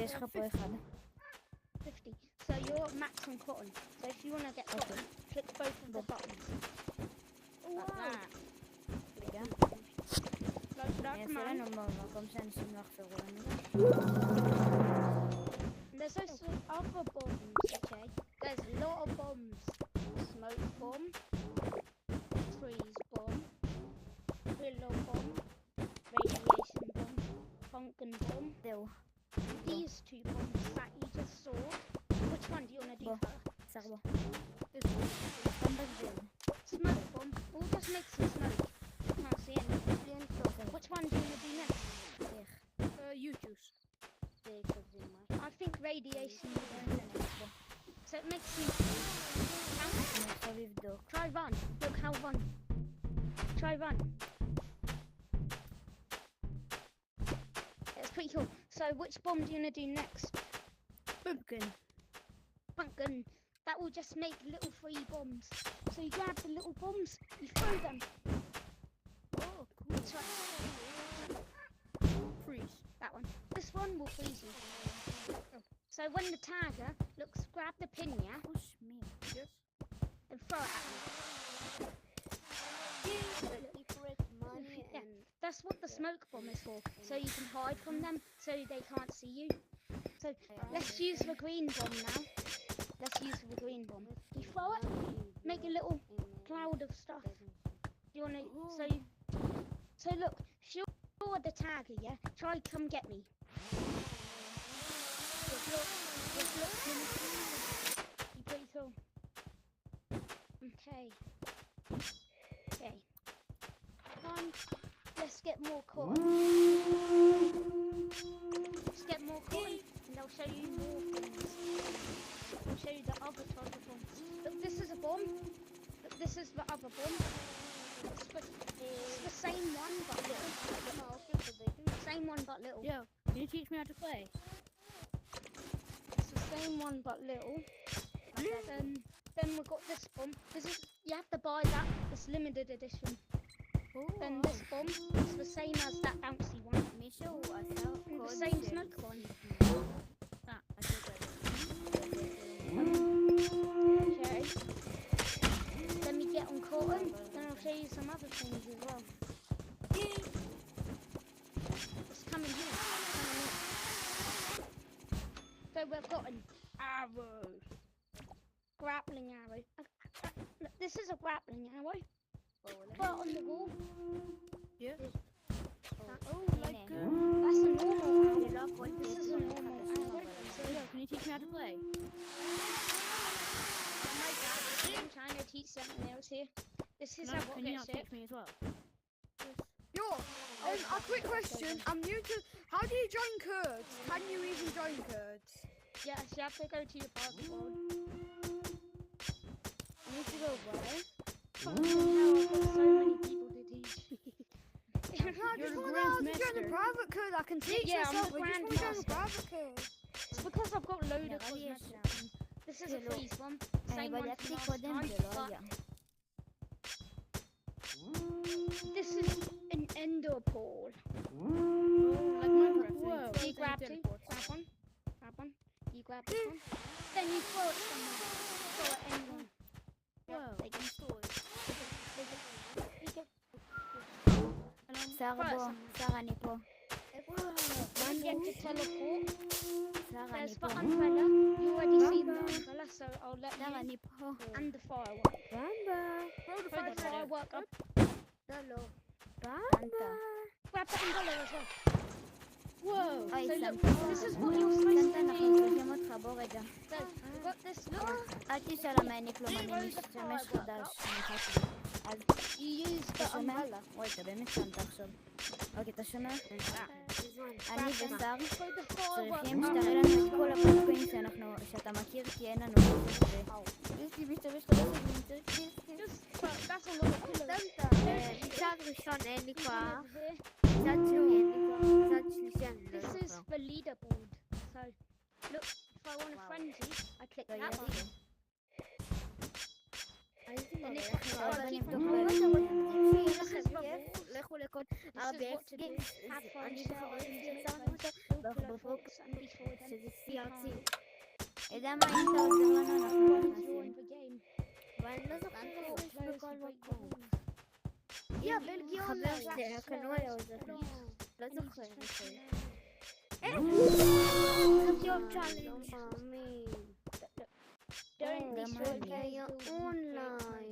יש לך פה אחד. 50. So you're max on cotton. So if you want to get cotton, click both of the buttons. Like that. רגע. Like that, אני come אעשה on. לנו במקום שאנשים לא יחפרו לנו. There's also other bombs, okay? There's a lot of bombs. Smoke bomb, freeze bomb, willow bomb, radiation bomb, pumpkin bomb. זהו. These two bombs that you just saw. Which one do you want to do Bom. first? שר בו. This one. סתם בגזיר. Smoke bomb. We'll just make some smoke. Can't see anything. Which one do you want to do next? איך? You choose. I think radiation. So it makes you count. אני עכשיו אבדוק. Try run. Look how run. Try run. It's pretty cool. So which bomb do you want to do next? Pumpkin. Pumpkin. That will just make little free bombs. So you grab the little bombs, you throw them. Oh, cool. Try. Freeze. That one. This one will freeze you. So when the tagger looks, grab the pin, yeah, Push me. Yes. and throw it at me. Yeah, that's what the smoke bomb is for. So you can hide from them, so they can't see you. So let's use the green bomb now. Let's use the green bomb. You throw it, make a little cloud of stuff. Do you wanna? So look, if you're the tagger, yeah, try come get me. Just look, you pretty cool. Okay. Let's get more cotton. Let's get more cotton, and I'll show you more things. I'll show you the other type of bomb. Look, this is a bomb. Look, this is the other bomb. It's the same one but little. Same one but little. Yo, can you teach me how to play? It's the same one but little. Then we've got this bomb. This is, you have to buy that. It's limited edition. Then this bomb is the same as that bouncy one. מישהו עשה And the קוד same של... smoke one. עשו קוד. Okay. Then we get on cotton. Then I'll show you some other things as well. It's coming here. So we've got an arrow. Grappling arrow. Look, this is a grappling arrow. Put it on the wall. Yeah. Oh, like that's a normal arrow. This is a normal arrow. So Yo, can you teach me how to play? oh my God, I'm trying to teach something else here. This is how Can you rocket not ship. teach me as well? Yo, a quick question. I'm new to. How do you join Kurds? Can you even join Kurds? Yes, you have to go to your passport. I need to go where? Fucking hell, I've got so many people to teach. No, I You're just the want to know how to join Grandmaster. a private Kurd. I can teach Yeah, I'm yourself. the I just want to join a Grandmaster. private Kurd. It's because I've got a load of נראה לי יש cosmetics. שם. This is a freeze one. אני Same one from בדקתי last קודם time, זה לא but היה. this is an ender pearl. Like Minecraft. Whoa. So you grab two, grab one, you grab this one, then you throw it somewhere. Throw it anywhere. Whoa. They can store it. You can שר throw it בו, somewhere. שר אני פה. Then get to teleport. שר אני There's the פה. umbrella. You already see the umbrella, so I'll let שר you. אני פה. And the firework. במבה. Throw the firework up. במבה. Grab the umbrella as well. וואו. אוי, So look, סנטה. this is what you're supposed סנטה, to אנחנו do. צריכים אותך, בוא רגע. So we've got this. Look, אל תשאל למה העניק לו אני משתמש חדש. אז you use אתה the שומע? umbrella. וואי, אתה באמת שמת עכשיו. אוקיי, אתה שומע? אני ושר Throw the firework צריכים up. שתראה לנו את כל הפרקועים שאתה מכיר, כי אין לנו יש לי משתמש חדש במצטרק That's a lot of pillows. מצד ראשון אין לי כוח. Over here. מצד שני אין לי כוח. מצד שלישי אני לא This is the leaderboard. So look, if I want a frenzy, I click that button. Then it עכשיו אני keep אבדוק on בעצם. This is the wall. לכו לכל This is RBX what to do. Games, Have fun, אני share בחרתי it, לצרף make אותו, friends, ואנחנו build בפוקס, and before them, שזה we CRT. אתה יודע מה, אם אתה עוזר לנו, אנחנו can't נכנסים. join the game. ואני לא זוכר And איפה יש players בכל to break the מקום. rules. יא, Big בלגי Yolo, חבר שלי היה that's קנוי slow, לעוזר. that's לא I need to זוכר איפה. strengthen יום לא צ'אלנג'. מאמין. Don't be גם sure אני. guys build אונליין.